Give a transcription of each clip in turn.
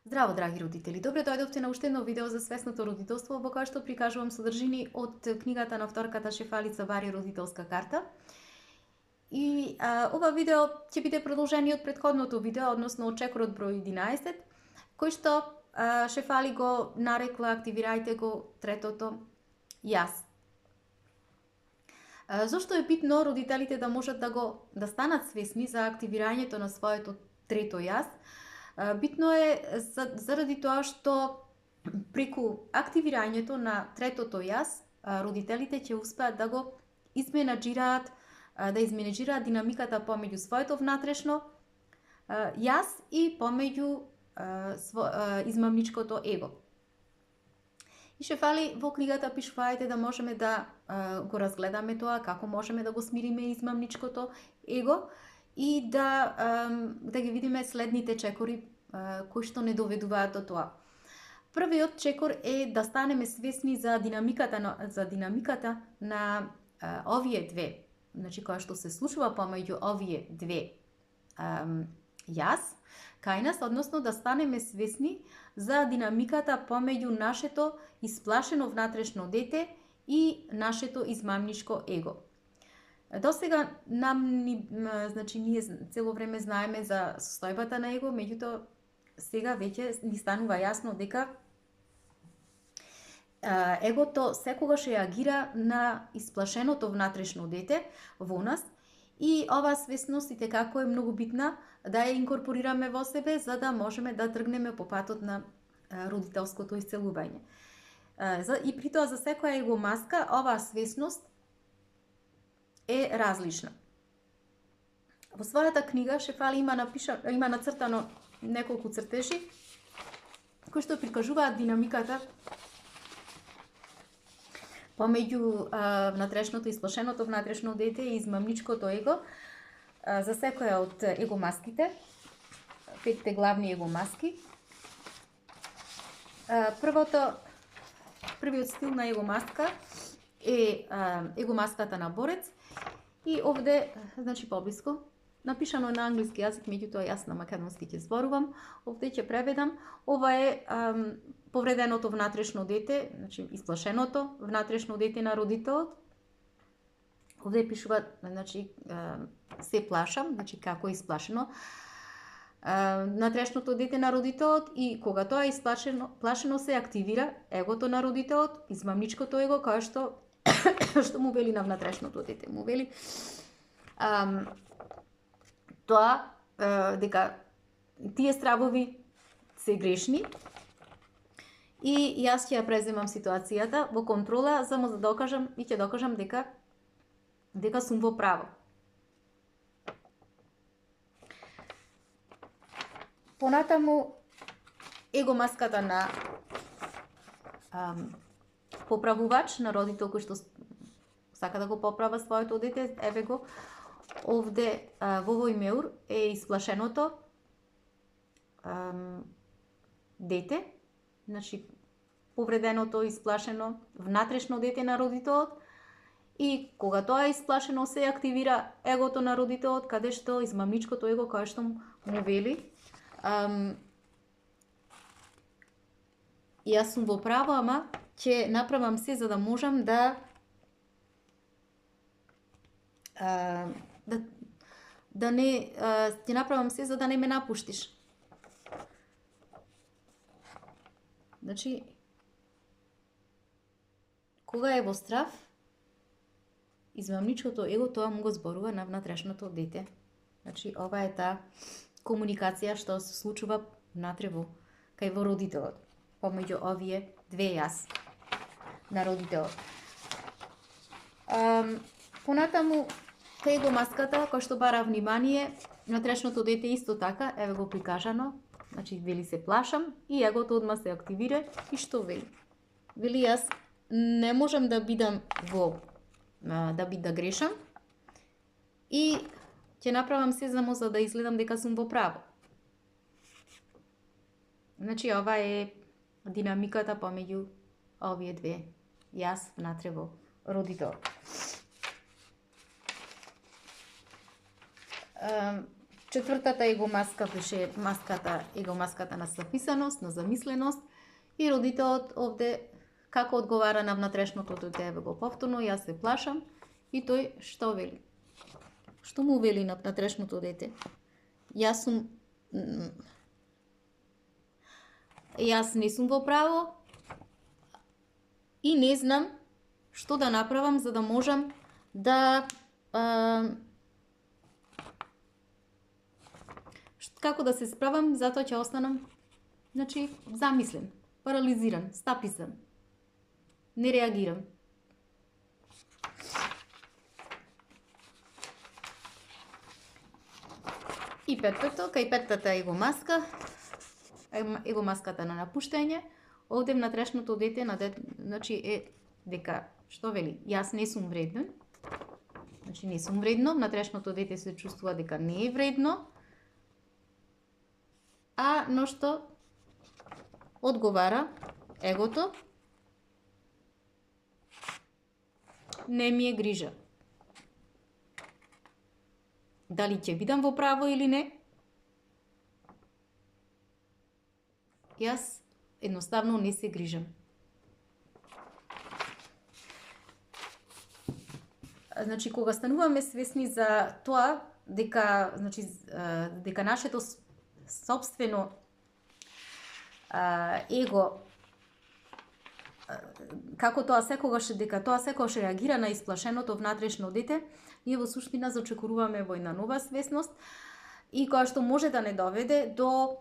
Здраво, драги родители! Добре дојдовте на уште едно видео за свесното родителство, во кое што прикажувам содржини од книгата на вторката шефалица Бари родителска карта. И ова видео ќе биде продолжение од претходното видео, односно од чекорот број 11, кој што Шефали го нарекла активирајте го третото јас. Зошто е битно родителите да можат да станат свесни за активирањето на своето трето јас? Битно е заради тоа што преку активирањето на третото јас, родителите ќе успеат да го изменаџираат, динамиката помеѓу своето внатрешно јас и помеѓу измамничкото его. И Шефали во книгата пишува да можеме да го разгледаме тоа, како можеме да го смириме измамничкото его и да ги видиме следните чекори кои што не доведуваат до тоа. Првиот чекор е да станеме свесни за динамиката на овие две, значи која што се случува помеѓу овие две јас кај нас, односно да станеме свесни за динамиката помеѓу нашето исплашено внатрешно дете и нашето измамничко его. До сега значи ние цело време знаеме за состојбата на его, меѓутоа сега веќе ни станува јасно дека егото секогаш реагира на исплашеното внатрешно дете во нас и оваа свесност и како е многу битна да ја инкорпорираме во себе за да можеме да тргнеме по патот на родителското исцелување. И при тоа за секоја его маска оваа свесност е различна. Во својата книга Шефали има нацртано неколку цртежи кои што прикажуваат динамиката помеѓу внатрешното исплашеното внатрешно дете и измамничкото его за секоја од его маските, 5 главни его маски. Првиот стил на его маска е его маската на борец и овде, значи поблиско, напишано на англиски јазик, меѓутоа јас на македонски ќе зборувам, овде ќе преведам. Ова е повреденото внатрешно дете, значи исплашеното внатрешно дете на родителот. Овде пишува, значи се плашам, значи како е исплашено внатрешното дете на родителот и кога тоа е плашено се активира егото на родителот, измамничкото его, кое што му вели на внатрешното дете, му вели тоа дека тие стравови се грешни и јас ќе ја преземам ситуацијата во контрола за да докажам и ќе докажам дека сум во право. Понатаму его маската на поправувач, на родител кој што сака да го поправа своето дете, еве го овде во овој меур е исплашеното дете, значи повреденото, исплашено внатрешно дете на родителот и кога тоа е исплашено се активира егото на родителот, каде што измамничкото его кое што му вели јас сум во право, ама ќе направам се за да можам да не ќе направам се за да не ме напуштиш. Значи, кога е во страв, измамничкото его тоа му го зборува на внатрешното дете. Значи, ова е таа комуникација што се случува внатре кај во родителот, помеѓу овие две јас на родителот. Понатаму, его маската, кој што бара внимание, внатрешното дете исто така, еве го прикажано, значи вели се плашам и егото одма се активира и што вели? Вели јас не можам да бидам да грешам и ќе направам се за да изгледам дека сум во право. Значи ова е динамиката помеѓу овие две јас внатре во родителот. Четвртата его маска беше маската на записаност, на замисленост, и родителот овде како одговара на внатрешното дете, го повторно, јас се плашам, и тој што вели? Што му вели на внатрешното дете? Јас не сум во право и не знам што да направам за да можам да како да се справам, затоа ќе останам, значи, замислен, парализиран, стаписан. Не реагирам. И петото, кај петтата его маска, его маската на напуштање, овде внатрешното дете, значи, е дека, што вели, јас не сум вреден, значи не сум вредно, внатрешното дете се чувствува дека не е вредно, но што одговара егото, не ми е грижа. Дали ќе бидам во право или не? Јас едноставно не се грижам. Значи, кога стануваме свесни за тоа, дека, значи, дека нашето собствено его, како тоа секогаш реагира на исплашеното внатрешно дете, ние во суштина зачекоруваме во една нова свесност, и која што може да не доведе до,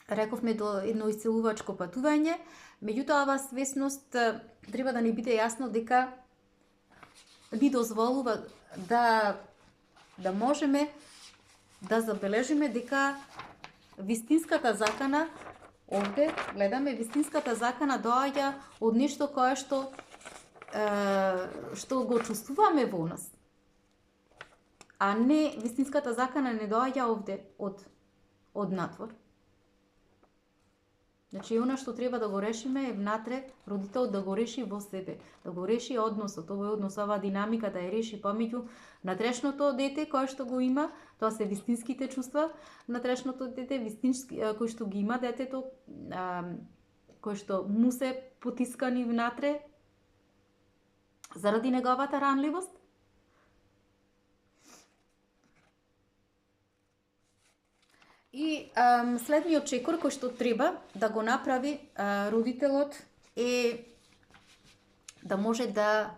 рековме, до едно исцелувачко патување. Меѓутоа, оваа свесност треба да ни биде јасно дека ни дозволува да можеме да забележиме дека вистинската закана, овде гледаме, вистинската закана доаѓа од нешто кое што го чувствуваме во нас. А не, вистинската закана не доаѓа овде од надвор. Значи, она што треба да го решиме е внатре, родителот да го реши во себе, да го реши односот, овој однос, оваа динамика да ја реши помеѓу внатрешното дете кое што го има, тоа се вистинските чувства, внатрешното дете, кој што ги има детето, кој што му се потискани внатре заради неговата ранливост. И следниот чекор кој што треба да го направи родителот е да може да,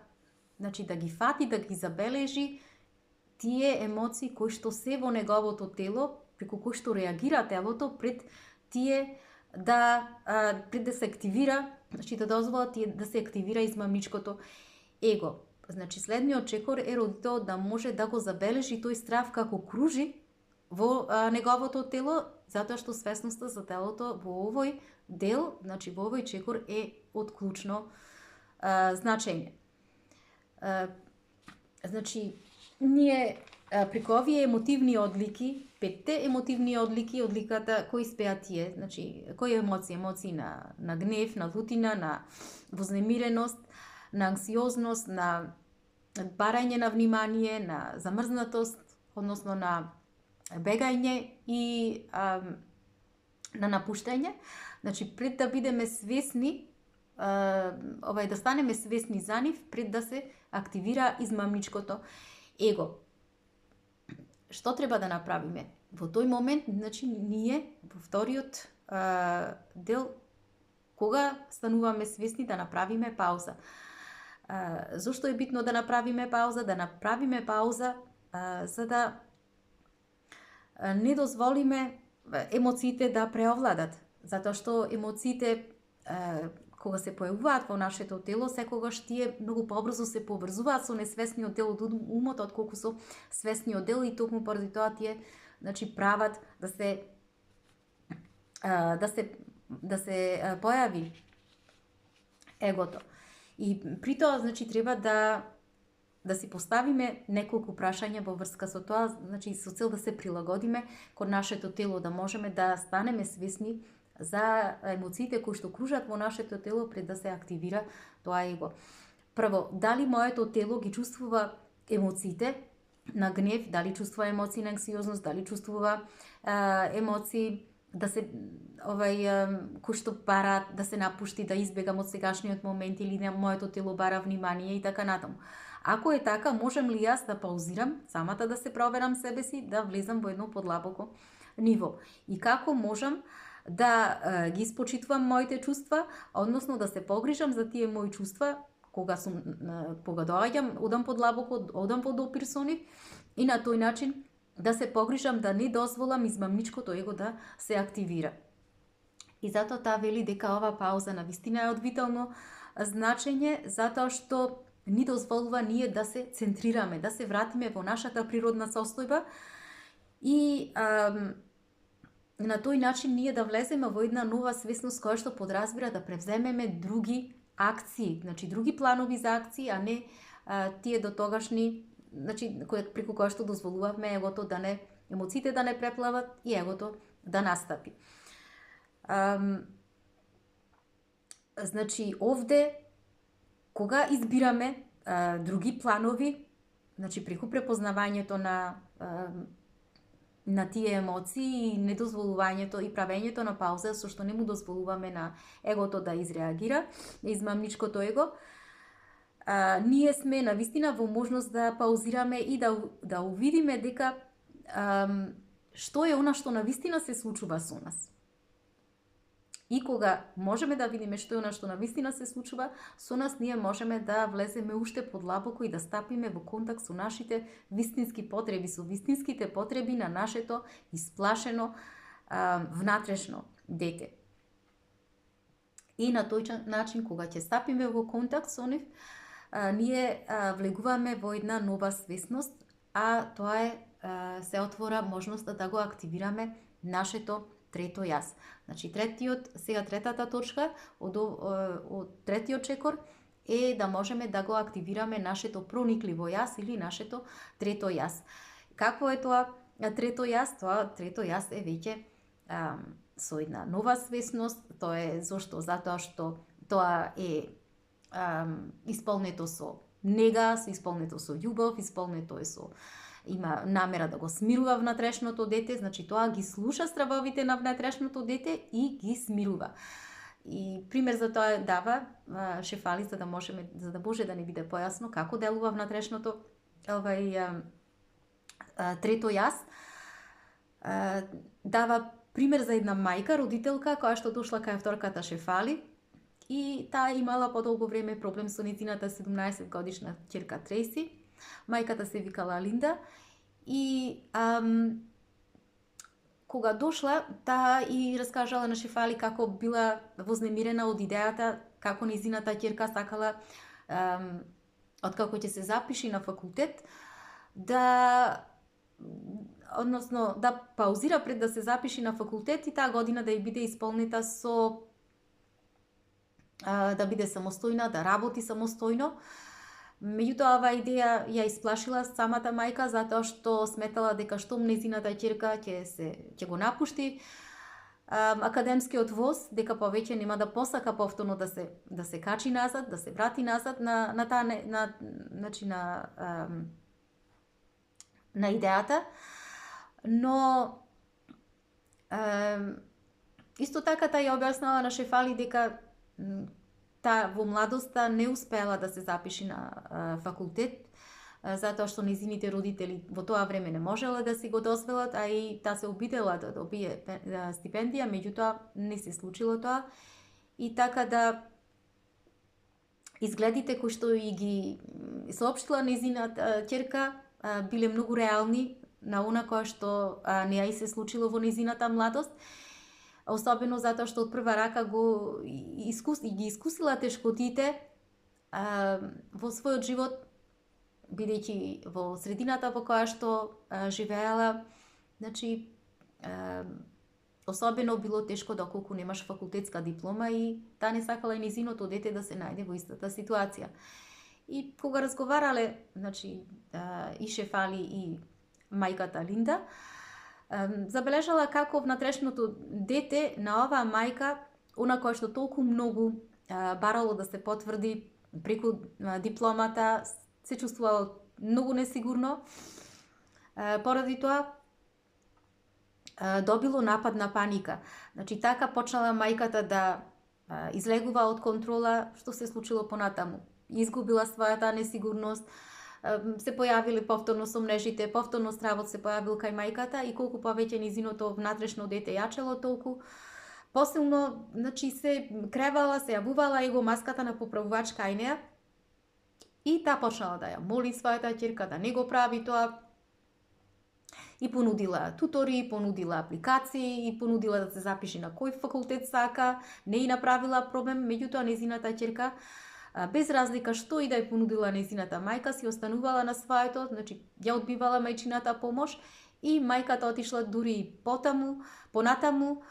значи, да ги фати, да ги забележи тие емоции кои што се во неговото тело, преку кои што реагира телото пред да се активира, значи да дозвола да се активира измамничкото его. Значи, следниот чекор е родителот да може да го забележи тој страв како кружи во неговото тело, затоа што свесноста за телото во овој дел, значи во овој чекор, е од клучно значење. Значи, ние преку овие емотивни одлики, 5 емотивни одлики, одликата кои спеа тие, значи кои емоции на гнев, на лутина, на вознемиреност, на анксиозност, на барање на внимание, на замрзнатост, односно на бегање и на напуштање. Значи, пред да бидеме свесни, да станеме свесни за нив, пред да се активира измамничкото его. Што треба да направиме? Во тој момент, значи, ние во вториот дел, кога стануваме свесни, да направиме пауза. Зошто е битно да направиме пауза? Да направиме пауза за да не дозволиме емоциите да преовладат, затоа што емоциите кога се појавуваат во нашето тело, секогаш тие многу побрзо се поврзуваат со несвесниот дел од умот, отколку со свесниот дел, и токму поради тоа тие, значи, прават да се појави егото. И при тоа, значи, треба да си поставиме неколку прашања во врска со тоа, значи со цел да се прилагодиме кон нашето тело, да можеме да станеме свесни за емоциите кои што кружат во нашето тело пред да се активира тоа его. Прво, дали моето тело ги чувствува емоциите на гнев, дали чувствува емоции на анксиозност, дали чувствува емоции да се кој што бара да се напушти, да избегам од сегашниот момент или на моето тело бара внимание и така натаму. Ако е така, можем ли јас да паузирам, самата да се проверам себе си, да влезам во едно подлабоко ниво? И како можам да ги испочитувам моите чувства, односно да се погрижам за тие мои чувства кога доаѓам, одам подлабоко, одам во допир со нив и на тој начин да се погрижам да не дозволам измамничкото его да се активира. И затоа таа вели дека ова пауза навистина е од витално значење, затоа што ни дозволува ние да се центрираме, да се вратиме во нашата природна состојба и на тој начин ние да влеземе во една нова свесност која што подразбира да превземеме други акции, значи други планови за акции, а не тие дотогашни, значи преку која што дозволувавме егото да не, емоциите да не преплават и егото да настапи. Значи овде кога избираме други планови, значи преку препознавањето на тие емоции и недозволувањето и правењето на пауза, со што не му дозволуваме на егото да изреагира, на измамничкото его, ние сме навистина во можност да паузираме и да увидиме дека што е она што навистина се случува со нас. И кога можеме да видиме што е она што навистина се случува со нас, ние можеме да влеземе уште подлабоко и да стапиме во контакт со нашите вистински потреби, со вистинските потреби на нашето исплашено внатрешно дете. И на тој начин, кога ќе стапиме во контакт со нив, ние влегуваме во една нова свесност, а тоа е се отвора можноста да го активираме нашето трето јас. Значи третата точка од третиот чекор е да можеме да го активираме нашето проникливо јас или нашето трето јас. Какво е тоа трето јас? Тоа трето јас е веќе со една нова свесност. Тоа е зошто? Затоа што тоа е исполнето со нега, исполнето со љубов, исполнето е со има намера да го смирува внатрешното дете, значи тоа ги слуша стравовите на внатрешното дете и ги смирува. И пример за тоа дава Шефали, за да може да не биде појасно како делува внатрешното трето јас. Дава пример за една мајка, родителка, која што дошла кај вторката Шефали и таа имала подолго време проблем со нејзината 17 годишна ќерка Треси. Мајката се викала Линда и кога дошла, таа и раскажала на Шефали како била вознемирена од идејата како нејзината ќерка сакала откако ќе се запиши на факултет да паузира пред да се запиши на факултет и таа година да ја биде исполнета со да биде самостојна, да работи самостојно. Меѓутоа, оваа идеја ја исплашила самата мајка, затоа што сметала дека штом нејзината ќерка ќе го напушти академскиот воз, дека повеќе нема да посака повторно да се качи назад, да се врати назад на идејата. Но исто така таа ја објаснала на Шефали дека таа во младоста не успела да се запиши на факултет, затоа што нејзините родители во тоа време не можела да си го дозволат, а и таа се обидела да добие стипендија, меѓутоа не се случило тоа. И така да изгледите кои што и ги соопштила нејзината ќерка биле многу реални на она кое што не ја и се случило во нејзината младост. Особено затоа што од прва рака ги искусила тешкотите во својот живот, бидејќи во средината во која што живеела, значи особено било тешко доколку немаш факултетска диплома и таа не сакала и нејзиното дете да се најде во истата ситуација. И кога разговарале, значи и Шефали и мајката Линда, забележала како внатрешното дете на оваа мајка, она која што толку многу барало да се потврди преку дипломата, се чувствувало многу несигурно Поради тоа добило напад на паника. Значи така почнала мајката да излегува од контрола. Што се случило понатаму? Изгубила својата несигурност, се појавиле повторно сомнежите, повторно стравот се појавил кај мајката и колку повеќе низиното внатрешно дете јачело, толку посилно, значи, се кревала, се јавувала его маската на поправувач кај неа и таа почнала да ја моли својата ќерка да не го прави тоа и понудила тутори, понудила апликации и понудила да се запише на кој факултет сака, не и направила проблем, меѓутоа незината ќерка без разлика што и да ја понудила незината мајка, си останувала на своето, значи ја одбивала мајчината помош и мајката отишла дури и понатаму,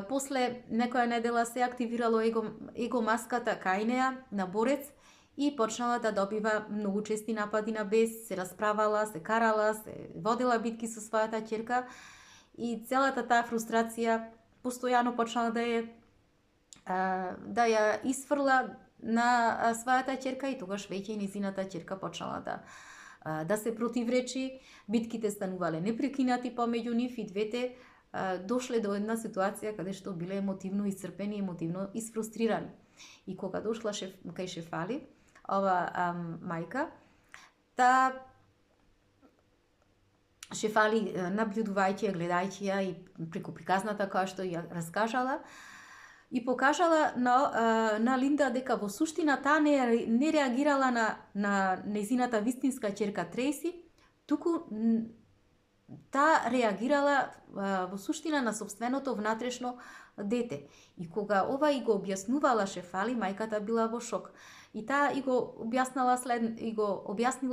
после некоја недела се активирало его маската кај неа на борец и почнала да добива многу чести напади на бес, се расправала, се карала, се водила битки со својата ќерка и целата таа фрустрација постојано почнала да ја исфрла на својата ќерка и тогаш веќе и незината ќерка почнала да се противречи, битките станувале непрекинати помеѓу нив и двете дошле до една ситуација каде што биле емотивно исцрпени, емотивно исфрустрирани. И кога дошла кај Шефали, ова мајка, Шефали, наблюдувајќи ја, гледајќи ја и преку приказната која што ја раскажала, и покажала на Линда дека во суштина таа не реагирала на незината вистинска ќерка Трейси, туку таа реагирала во суштина на собственото внатрешно дете. И кога ова и го објаснувала Шефали, мајката била во шок. И таа и го објаснила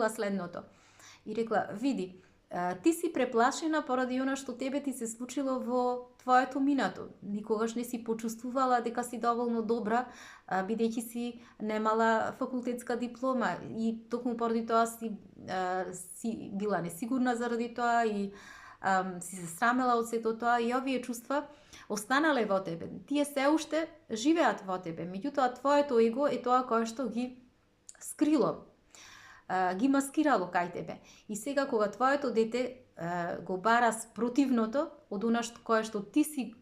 следното. И рекла: види, ти си преплашена поради она што тебе ти се случило во твоето минато. Никогаш не си почувствувала дека си доволно добра, бидејќи си немала факултетска диплома и токму поради тоа си била несигурна заради тоа и си се срамела од сето тоа и овие чувства останале во тебе. Тие се уште живеат во тебе, меѓутоа твоето его е тоа кое што ги скрило, ги маскирало кај тебе. И сега кога твоето дете го бара спротивното од она кое што ти си,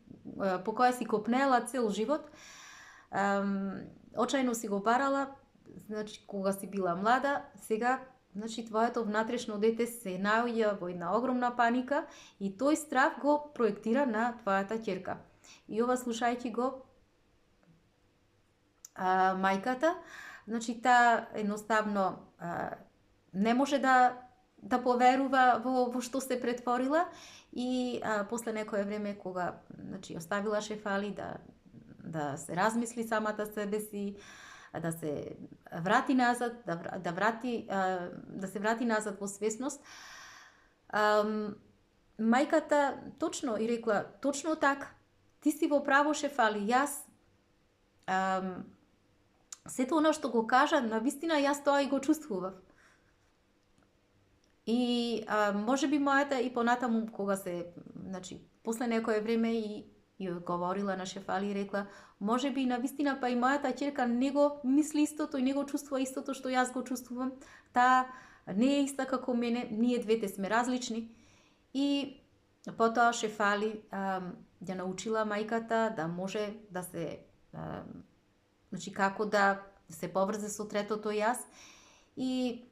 по кое си копнела цел живот, очајно си го барала, значи кога си била млада, сега, значи твоето внатрешно дете се наоѓа во една огромна паника и тој страх го проектира на твојата ќерка. И ова слушајќи го мајката, значи таа едноставно не може да поверува во што се претворила и после некое време кога, значи, оставила Шефали да се размисли самата себе си, да се врати назад, да се врати назад во свесност, мајката точно и рекла: точно така, ти си во право, Шефали, јас сето оно што го кажа, навистина јас тоа и го чувствував. И може би мојата и понатаму кога се, значи, после некое време и говорила на Шефали и рекла: може би навистина па и мојата ќерка не го мисли истото и не го чувствува истото што јас го чувствувам. Таа не е иста како мене, ние двете сме различни. И потоа Шефали ја научила мајката да може да се, значи како да се поврзе со третото јас и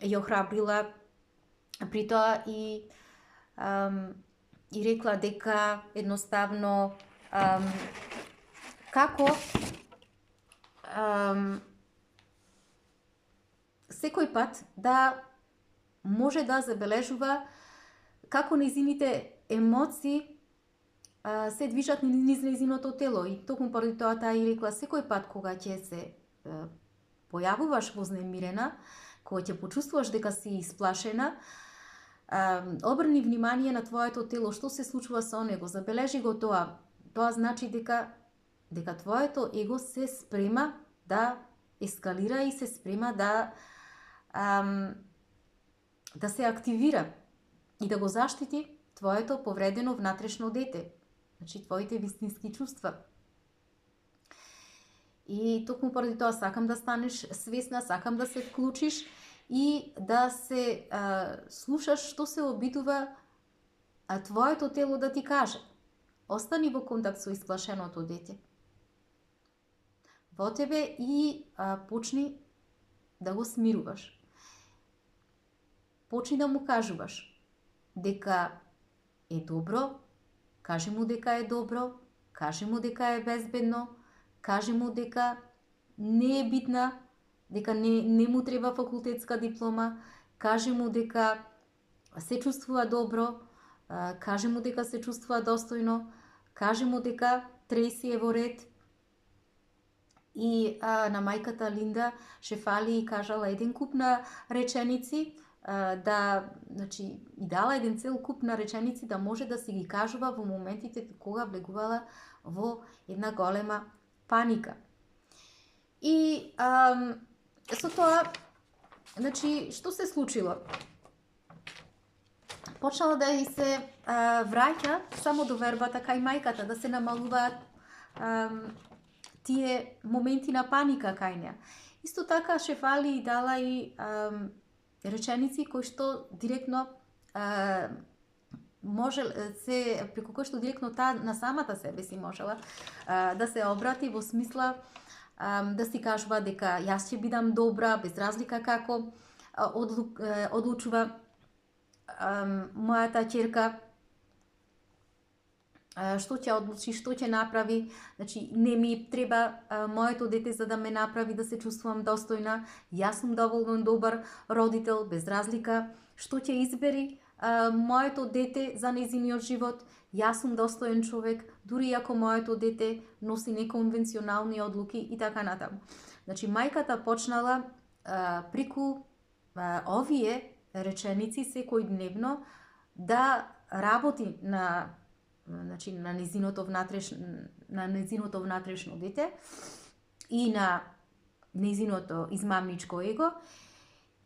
ја охрабрила при тоа и рекла дека едноставно како секој пат да може да забележува како незините емоции се движат низ незиното тело. И токму поради тоа таа и рекла: секој пат кога ќе се појавуваш вознемирена, кога ќе почувствуваш дека си исплашена, обрни внимание на твоето тело, што се случува со него, забележи го тоа. Тоа значи дека твоето его се спрема да ескалира и се спрема да се активира и да го заштити твоето повредено внатрешно дете, значи твоите вистински чувства. И токму поради тоа сакам да станеш свесна, сакам да се вклучиш и да се слушаш што се обидува твоето тело да ти каже. Остани во контакт со исплашеното дете во тебе и почни да го смируваш. Почни да му кажуваш дека е добро, кажи му дека е добро, кажи му дека е безбедно, кажи му дека не е битна, дека не му треба факултетска диплома, кажи му дека се чувствува добро, кажи му дека се чувствува достојно, кажи му дека Трейси е во ред. И на мајката Линда ше фали и кажала еден куп на реченици, значи, и дала еден цел куп на реченици да може да си ги кажува во моментите кога влегувала во една голема паника. И со тоа, значи, што се случило? Почнала да и се враќа само до вербата кај мајката, да се намалуваат тие моменти на паника кај неа. Исто така ше фали и дала и реченици кои што директно може се преку кои што директно таа на самата себе си можела да се обрати во смисла да си кажува дека јас ќе бидам добра без разлика како одлучува мојата ќерка, што ќе одлучи, што ќе направи, значи не ми треба моето дете за да ме направи да се чувствувам достојна, јас сум доволно добар родител, без разлика што ќе избери моето дете за нејзиниот живот, јас сум достоен човек, дури ако моето дете носи неконвенционални одлуки и така натаму. Значи мајката почнала преку овие реченици секојдневно да работи на нејзиното внатрешно дете и на нејзиното измамничко его,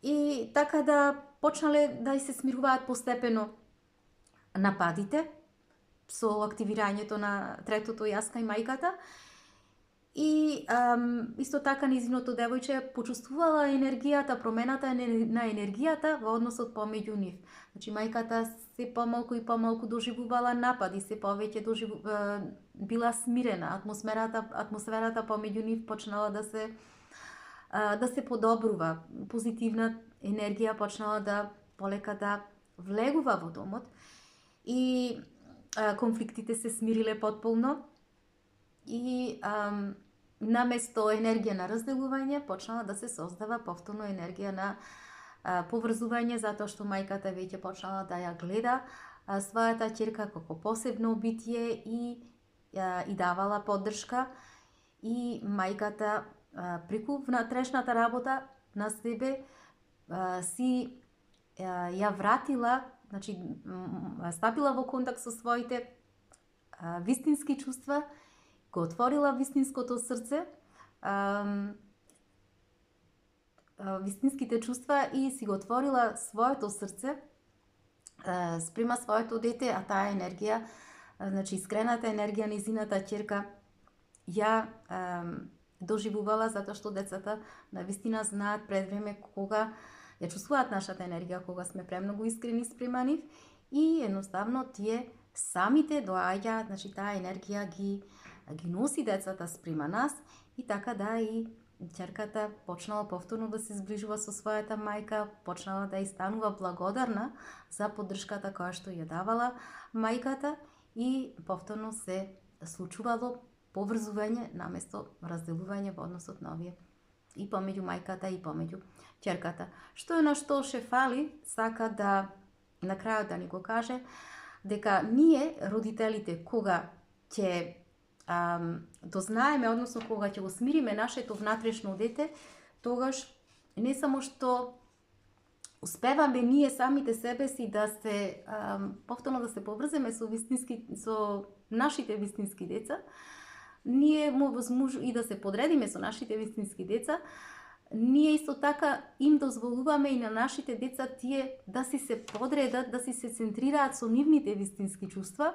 и така да почнале да се смируваат постепено нападите со активирањето на третото јас кај мајката. И исто така нејзиното девојче почувствувала енергијата, промената на енергијата во односот помеѓу нив. Значи мајката се помалку и помалку доживувала напади, се повеќе била смирена, атмосферата помеѓу нив почнала да се подобрува, позитивна енергија почнала да полека да влегува во домот и конфликтите се смириле потполно и наместо енергија на разделување почнала да се создава повторно енергија на поврзување, затоа што мајката веќе почнала да ја гледа својата ќерка како посебно битие и давала поддршка, и мајката преку внатрешната работа на себе си ја вратила, значи стапила во контакт со своите вистински чувства, го отворила вистинското срце, вистинските чувства и си го отворила своето срце спрема своето дете, а таа енергија, значи искрената енергија нејзината ќерка ја доживувала, затоа што децата навистина знаат пред време кога ја чувствуваат нашата енергија, кога сме премногу искрени спрема нив, и едноставно тие самите доаѓаат, значи таа енергија ги носи децата спрема нас, и така да и ќерката почнала повторно да се зближува со својата мајка, почнала да ја станува благодарна за поддршката која што ја давала мајката, и повторно се случувало поврзување наместо разделување во односот на овие и помеѓу мајката и помеѓу ќерката. Што е на што ше фали, сака да на крајот да ни го каже дека ние родителите кога ќе дознаеме, односно кога ќе го смириме нашето внатрешно дете, тогаш не само што успеваме ние самите себе си да се повторно да се поврземе со нашите вистински деца, ние и да се подредиме со нашите вистински деца, ние исто така им дозволуваме и на нашите деца тие да си се подредат, да си се центрираат со нивните вистински чувства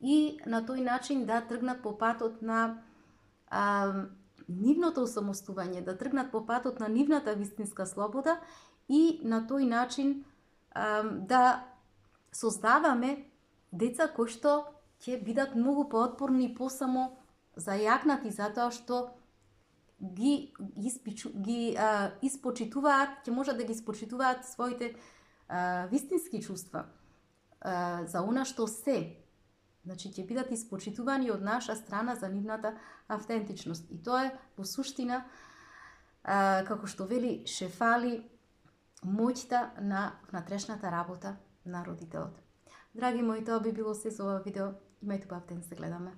и на тој начин да тргнат по патот на нивното осамостување, да тргнат по патот на нивната вистинска слобода и на тој начин да создаваме деца кои што ќе бидат многу поотпорни и посамо зајакнати затоа што испочитуваат, ќе можат да ги испочитуваат своите вистински чувства за она што се. Значи, ќе бидат испочитувани од наша страна за нивната автентичност. И тоа е во суштина, како што вели Шефали, моќта на внатрешната работа на родителот. Драги мои, тоа би било се за ова видео. Имајте убав ден, се гледаме.